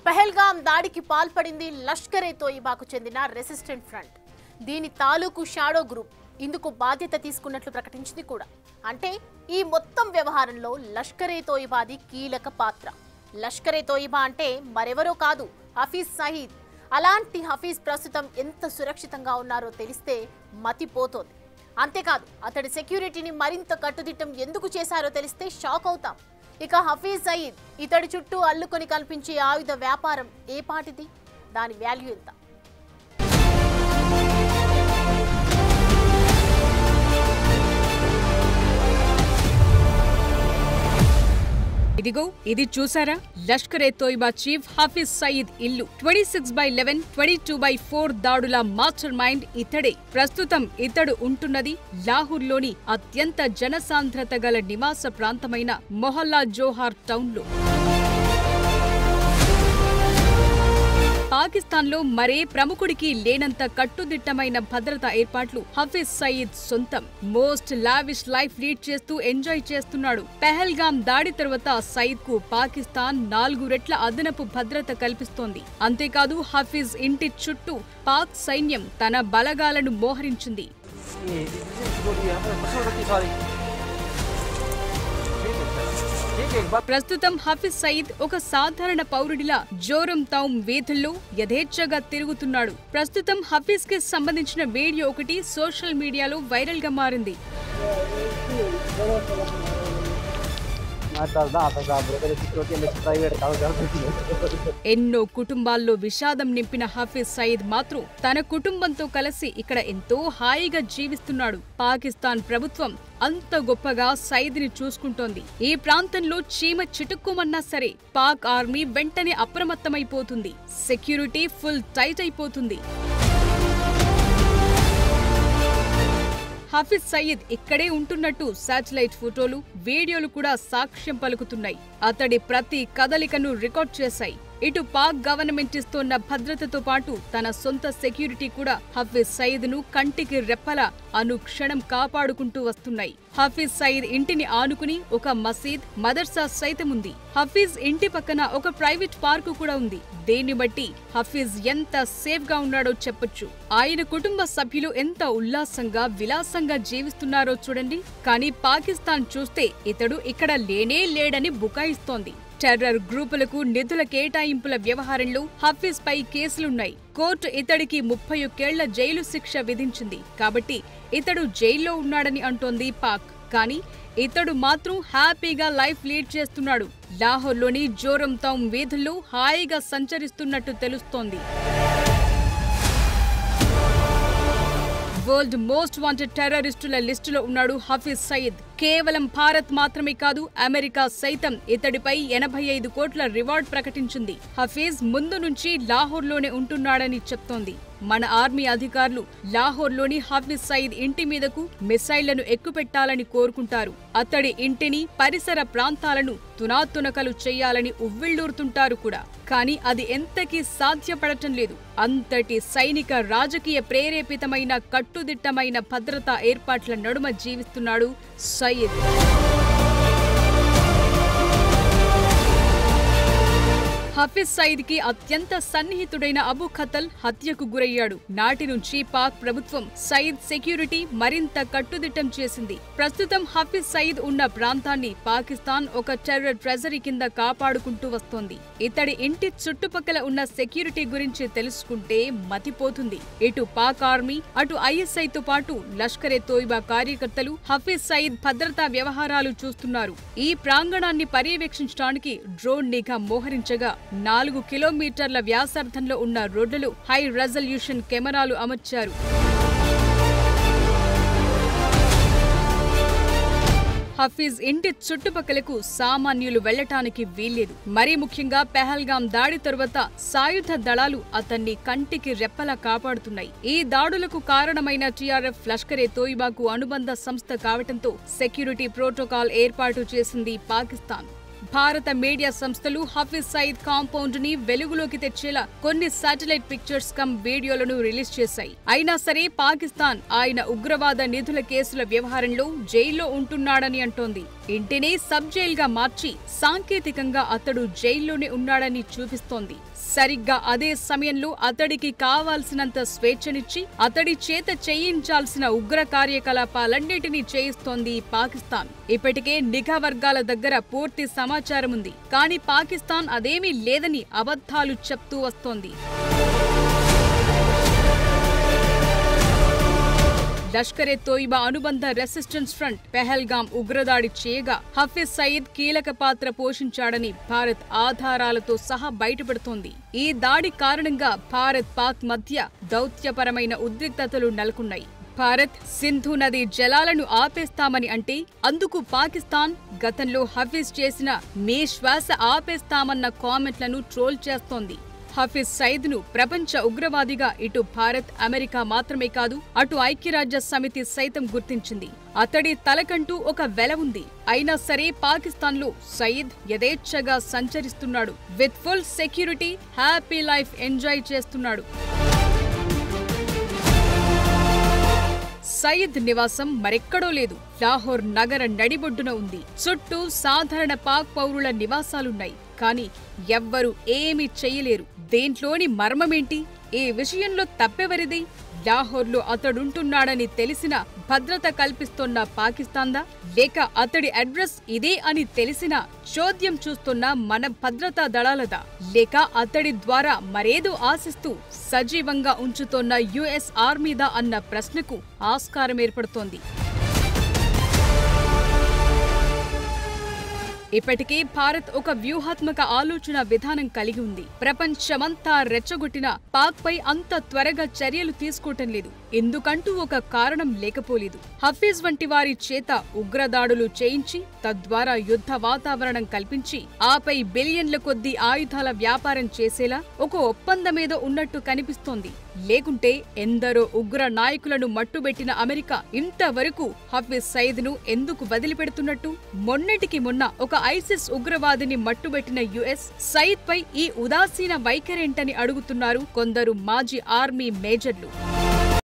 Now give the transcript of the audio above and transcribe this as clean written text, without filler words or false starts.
పహల్గాం దాడికి పాల్పడింది లష్కర్-e-తోయిబాకు చెందిన రెసిస్టెంట్ ఫ్రంట్. దీని తాలూకు షాడో గ్రూప్ ఇందుకు బాధ్యత తీసుకున్నట్లు ప్రకటించింది కూడా. అంటే ఈ మొత్తం వ్యవహారంలో లష్కర్-e-తోయిబాది కీలక పాత్ర. లష్కర్-e-తోయిబా అంటే మరెవరో కాదు, హఫీజ్ సయీద్. అలాంటి హఫీజ్ ప్రస్తుతం ఎంత సురక్షితంగా ఉన్నారో తెలిస్తే మతిపోతోంది. అంతేకాదు, అతడి సెక్యూరిటీని మరింత కట్టుదిట్టం ఎందుకు చేశారో తెలిస్తే షాక్ అవుతాం. ఇక హఫీజ్ సయీద్ ఇతడి చుట్టూ అల్లుకొని కల్పించే ఆయుధ వ్యాపారం ఏ పాటిది, దాని వాల్యూ ఎంత? ఇదిగో ఇది చూసారా, లష్కర్-e-తోయిబా చీఫ్ హఫీజ్ సయీద్ ఇల్లు. 26/11, 22/4 దాడుల మాస్టర్ మైండ్ ఇతడే. ప్రస్తుతం ఇతడు ఉంటున్నది లాహోర్లోని అత్యంత జనసాంద్రత గల నివాస ప్రాంతమైన మొహల్లా జోహార్ టౌన్లో. పాకిస్తాన్లో మరే ప్రముఖుడికి లేనంత కట్టుదిట్టమైన భద్రతా ఏర్పాట్లు హఫీజ్ సయీద్ సొంతం. మోస్ట్ లావిష్ లైఫ్ లీడ్ చేస్తూ ఎంజాయ్ చేస్తున్నాడు. పహల్గాం దాడి తర్వాత సయీద్ కు పాకిస్తాన్ 4 రెట్ల అదనపు భద్రత కల్పిస్తోంది. అంతేకాదు, హఫీజ్ ఇంటి చుట్టూ పాక్ సైన్యం తన బలగాలను మోహరించింది. ప్రస్తుతం హఫీజ్ సయీద్ ఒక సాధారణ పౌరుడిలా జోరం తౌమ్ వీధుల్లో యథేచ్ఛగా తిరుగుతున్నాడు. ప్రస్తుతం హఫీజ్ కి సంబంధించిన వీడియో ఒకటి సోషల్ మీడియాలో వైరల్ గా మారింది. ఎన్నో కుటుంబాల్లో విషాదం నింపిన హఫీజ్ సయీద్ మాత్రం తన కుటుంబంతో కలిసి ఇక్కడ ఎంతో హాయిగా జీవిస్తున్నాడు. పాకిస్తాన్ ప్రభుత్వం అంత గొప్పగా సయీద్ ని చూసుకుంటోంది. ఈ ప్రాంతంలో చీమ చిటుక్కుమన్నా సరే పాక్ ఆర్మీ వెంటనే అప్రమత్తమైపోతుంది. సెక్యూరిటీ ఫుల్ టైట్ అయిపోతుంది. హఫీజ్ సయీద్ ఇక్కడే ఉంటున్నట్టు శాటిలైట్ ఫోటోలు, వీడియోలు కూడా సాక్ష్యం పలుకుతున్నాయి. అతడి ప్రతి కదలికను రికార్డ్ చేశాయి. ఇటు పాక్ గవర్నమెంట్ ఇస్తోన్న భద్రతతో పాటు తన సొంత సెక్యూరిటీ కూడా హఫీజ్ సయీద్ ను కంటికి రెప్పలా అనుక్షణం కాపాడుకుంటూ వస్తున్నాయి. హఫీజ్ సయీద్ ఇంటిని ఆనుకుని ఒక మసీద్, మదర్సా సైతం ఉంది. హఫీజ్ ఇంటి పక్కన ఒక ప్రైవేట్ పార్కు కూడా ఉంది. దీన్ని బట్టి హఫీజ్ ఎంత సేఫ్ గా ఉన్నాడో చెప్పొచ్చు. ఆయన కుటుంబ సభ్యులు ఎంత ఉల్లాసంగా, విలాసంగా జీవిస్తున్నారో చూడండి. కానీ పాకిస్తాన్ చూస్తే ఇతడు ఇక్కడ లేనే లేడని బుకాయిస్తోంది. టెర్రర్ గ్రూపులకు నిధుల కేటాయింపుల వ్యవహారంలో హఫీజ్ పై కేసులున్నాయి. కోర్టు ఇతడికి 31 ఏళ్ల జైలు శిక్ష విధించింది. కాబట్టి ఇతడు జైల్లో ఉన్నాడని అంటోంది పాక్. కానీ ఇతడు మాత్రం హ్యాపీగా లైఫ్ లీడ్ చేస్తున్నాడు. లాహోర్లోని జోరం తౌమ్ వీధుల్లో హాయిగా సంచరిస్తున్నట్టు తెలుస్తోంది. వరల్డ్ మోస్ట్ వాంటెడ్ టెర్రరిస్టుల లిస్టులో ఉన్నాడు హఫీజ్ సయీద్. కేవలం భారత్ మాత్రమే కాదు, అమెరికా సైతం ఇతడిపై 85 కోట్ల రివార్డ్ ప్రకటించింది. హఫీజ్ ముందు నుంచి లాహోర్లోనే ఉంటున్నాడని చెప్తోంది. మన ఆర్మీ అధికారులు లాహోర్లోని హఫీజ్ సయీద్ ఇంటి మీదకు మిసైళ్లను ఎక్కుపెట్టాలని కోరుకుంటారు. అతడి ఇంటిని, పరిసర ప్రాంతాలను తునాతునకలు చేయాలని ఉవ్విళ్లూరుతుంటారు కూడా. కానీ అది ఎంతకీ సాధ్యపడటం లేదు. అంతటి సైనిక, రాజకీయ ప్రేరేపితమైన కట్టుదిట్టమైన భద్రతా ఏర్పాట్ల నడుమ జీవిస్తున్నాడు సయీద్. హఫీజ్ సయీద్ కి అత్యంత సన్నిహితుడైన అబు ఖతల్ హత్యకు గురయ్యాడు. నాటి నుంచి పాక్ ప్రభుత్వం సయీద్ సెక్యూరిటీ మరింత కట్టుదిట్టం చేసింది. ప్రస్తుతం హఫీజ్ సయీద్ ఉన్న ప్రాంతాన్ని పాకిస్తాన్ ఒక టెర్రర్ ట్రెజరీ కింద కాపాడుకుంటూ వస్తోంది. ఇతడి ఇంటి చుట్టుపక్కల ఉన్న సెక్యూరిటీ గురించి తెలుసుకుంటే మతిపోతుంది. ఇటు పాక్ ఆర్మీ, అటు ISIతో పాటు లష్కర్-e-తోయిబా కార్యకర్తలు హఫీజ్ సయీద్ భద్రతా వ్యవహారాలు చూస్తున్నారు. ఈ ప్రాంగణాన్ని పర్యవేక్షించడానికి డ్రోన్ నిఘా మోహరించగా 4 కిలోమీటర్ల వ్యాసార్థంలో ఉన్న రోడ్లలో హై రెజల్యూషన్ కెమెరాలు అమర్చారు. హఫీజ్ ఇంటి చుట్టుపక్కలకు సామాన్యులు వెళ్లటానికి వీల్లేదు. మరీ ముఖ్యంగా పహల్గాం దాడి తరువాత సాయుధ దళాలు అతన్ని కంటికి రెప్పలా కాపాడుతున్నాయి. ఈ దాడులకు కారణమైన TRF లష్కర్-e-తోయిబాకు అనుబంధ సంస్థ కావటంతో సెక్యూరిటీ ప్రోటోకాల్ ఏర్పాటు చేసింది పాకిస్తాన్. భారత మీడియా సంస్థలు హఫీజ్ సయీద్ కాంపౌండ్ ని వెలుగులోకి తెచ్చేలా కొన్ని శాటిలైట్ పిక్చర్స్ కమ్ వీడియోలను రిలీజ్ చేశాయి. అయినా సరే పాకిస్తాన్ ఆయన ఉగ్రవాద నిధుల కేసుల వ్యవహారంలో జైల్లో ఉంటున్నాడని అంటోంది. ఇంటిని సబ్ జైలుగా మార్చి సాంకేతికంగా అతడు జైల్లోనే ఉన్నాడని చూపిస్తోంది. సరిగ్గా అదే సమయంలో అతడికి కావాల్సినంత స్వేచ్ఛనిచ్చి అతడి చేత చేయించాల్సిన ఉగ్ర కార్యకలాపాలన్నిటినీ చేయిస్తోంది పాకిస్తాన్. ఇప్పటికే నిఘా వర్గాల దగ్గర పూర్తి సమాచారం ఉంది. కానీ పాకిస్తాన్ అదేమీ లేదని అబద్ధాలు చెప్తూ వస్తోంది. లష్కరే తోయిబా అనుబంధ రెసిస్టెన్స్ ఫ్రంట్ పెహల్గాం ఉగ్రదాడి చేయగా హఫీజ్ సయీద్ కీలక పాత్ర పోషించాడని భారత్ ఆధారాలతో సహా బయటపెడుతోంది. ఈ దాడి కారణంగా భారత్ పాక్ మధ్య దౌత్యపరమైన ఉద్రిక్తతలు నెలకొన్నాయి. భారత్ సింధు నది జలాలను ఆపేస్తామని అంటే అందుకు పాకిస్తాన్ గతంలో హఫీజ్ చేసిన మే శ్వాస ఆపేస్తామన్న కామెంట్లను ట్రోల్ చేస్తోంది. హఫీజ్ సయీద్ ను ప్రపంచ ఉగ్రవాదిగా ఇటు భారత్, అమెరికా మాత్రమే కాదు అటు ఐక్యరాజ్య సమితి సైతం గుర్తించింది. అతడి తలకంటూ ఒక వెల ఉంది. అయినా సరే పాకిస్తాన్ లో సయీద్ యథేచ్ఛగా సంచరిస్తున్నాడు. With full security happy life enjoy చేస్తున్నాడు. సయీద్ నివాసం మరెక్కడో లేదు, లాహోర్ నగర నడిబొడ్డున ఉంది. చుట్టూ సాధారణ పాక్ పౌరుల నివాసాలున్నాయి. కానీ ఎవ్వరూ ఏమీ చెయ్యలేరు. దేంట్లోని మర్మమేంటి? ఈ విషయంలో తప్పెవరిది? లాహోర్లో అతడుంటున్నాడని తెలిసిన భద్రత కల్పిస్తోన్న పాకిస్తాన్దా, లేక అతడి అడ్రస్ ఇదే అని తెలిసిన చోద్యం చూస్తున్న మన భద్రతా దళాలదా, లేక అతడి ద్వారా మరేదో ఆశిస్తూ సజీవంగా ఉంచుతోన్న యుఎస్ ఆర్మీదా అన్న ప్రశ్నకు ఆస్కారం ఏర్పడుతోంది. ఇప్పటికే భారత్ ఒక వ్యూహాత్మక ఆలోచన విధానం కలిగి ఉంది. ప్రపంచమంతా రెచ్చగొట్టిన పాక్ పై అంత త్వరగా చర్యలు తీసుకోవటం లేదు. ఎందుకంటూ ఒక కారణం లేకపోలేదు. హఫీజ్ వంటి వారి చేత ఉగ్రదాడులు చేయించి తద్వారా యుద్ధ వాతావరణం కల్పించి ఆపై బిలియన్ల కొద్దీ ఆయుధాల వ్యాపారం చేసేలా ఒక ఒప్పందమేదో ఉన్నట్టు కనిపిస్తోంది. లేకుంటే ఎందరో ఉగ్ర నాయకులను మట్టుబెట్టిన అమెరికా ఇంతవరకు హఫీజ్ సయీద్ ను ఎందుకు వదిలిపెడుతున్నట్టు? మొన్నటికి మొన్న ఒక ఐసిస్ ఉగ్రవాదిని మట్టుబెట్టిన యుఎస్ సయీద్ పై ఈ ఉదాసీన వైఖరేంటని అడుగుతున్నారు కొందరు మాజీ ఆర్మీ మేజర్లు.